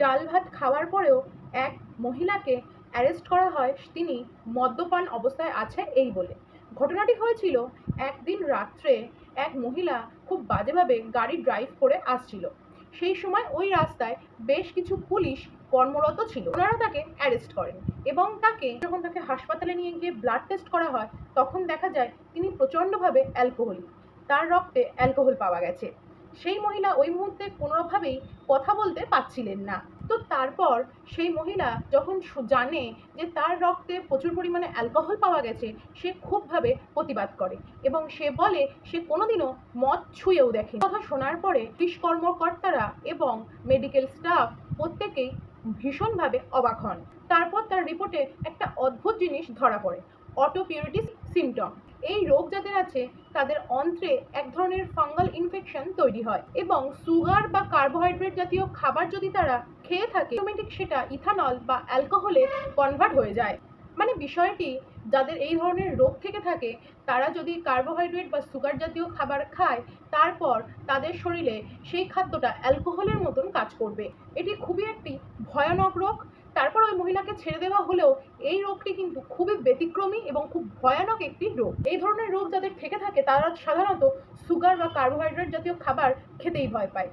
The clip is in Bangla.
ডাল ভাত খাওয়ার পরেও এক মহিলাকে অ্যারেস্ট করা হয় তিনি মদ্যপান অবস্থায় আছে এই বলে। ঘটনাটি হয়েছিল একদিন রাত্রে এক মহিলা খুব বাজেভাবে গাড়ি ড্রাইভ করে আসছিল। সেই সময় ওই রাস্তায় বেশ কিছু পুলিশ কর্মরত ছিল। ওনারা তাকে অ্যারেস্ট করেন এবং যখন তাকে হাসপাতালে নিয়ে গিয়ে ব্লাড টেস্ট করা হয় তখন দেখা যায় তিনি প্রচণ্ডভাবে অ্যালকোহলিক। তার রক্তে অ্যালকোহল পাওয়া গেছে। সেই মহিলা ওই মুহূর্তে কোনোভাবেই কথা বলতে পারছিলেন না। তো তারপর সেই মহিলা যখন জানে যে তার রক্তে প্রচুর পরিমাণে অ্যালকোহল পাওয়া গেছে, সে খুবভাবে প্রতিবাদ করে এবং সে বলে সে কোনোদিনও মদ ছুঁয়েও দেখেনি। কথা শোনার পরে পুলিশ কর্মকর্তারা এবং মেডিকেল স্টাফ প্রত্যেকেই ভীষণভাবে অবাক হন। তারপর তার রিপোর্টে একটা অদ্ভুত জিনিস ধরা পড়ে, অটোপিউরিটিস সিমটম। এই রোগ যাদের আছে তাদের অন্ত্রে এক ধরনের ফাঙ্গাল ইনফেকশন তৈরি হয় এবং সুগার বা কার্বোহাইড্রেট জাতীয় খাবার যদি তারা খেয়ে থাকে অটোমেটিক সেটা ইথানল বা অ্যালকোহলে কনভার্ট হয়ে যায়। মানে বিষয়টি, যাদের এই ধরনের রোগ থেকে থাকে তারা যদি কার্বোহাইড্রেট বা সুগার জাতীয় খাবার খায় তারপর তাদের শরীরে সেই খাদ্যটা অ্যালকোহলের মতন কাজ করবে। এটি খুবই একটি ভয়ানক রোগ। তারপর ওই মহিলাকে ছেড়ে দেওয়া হলেও এই রোগটি কিন্তু খুবই ব্যতিক্রমী এবং খুব ভয়ানক একটি রোগ। এই ধরনের রোগ যাদের থেকে থাকে তারা সাধারণত সুগার বা কার্বোহাইড্রেট জাতীয় খাবার খেতেই ভয় পায়।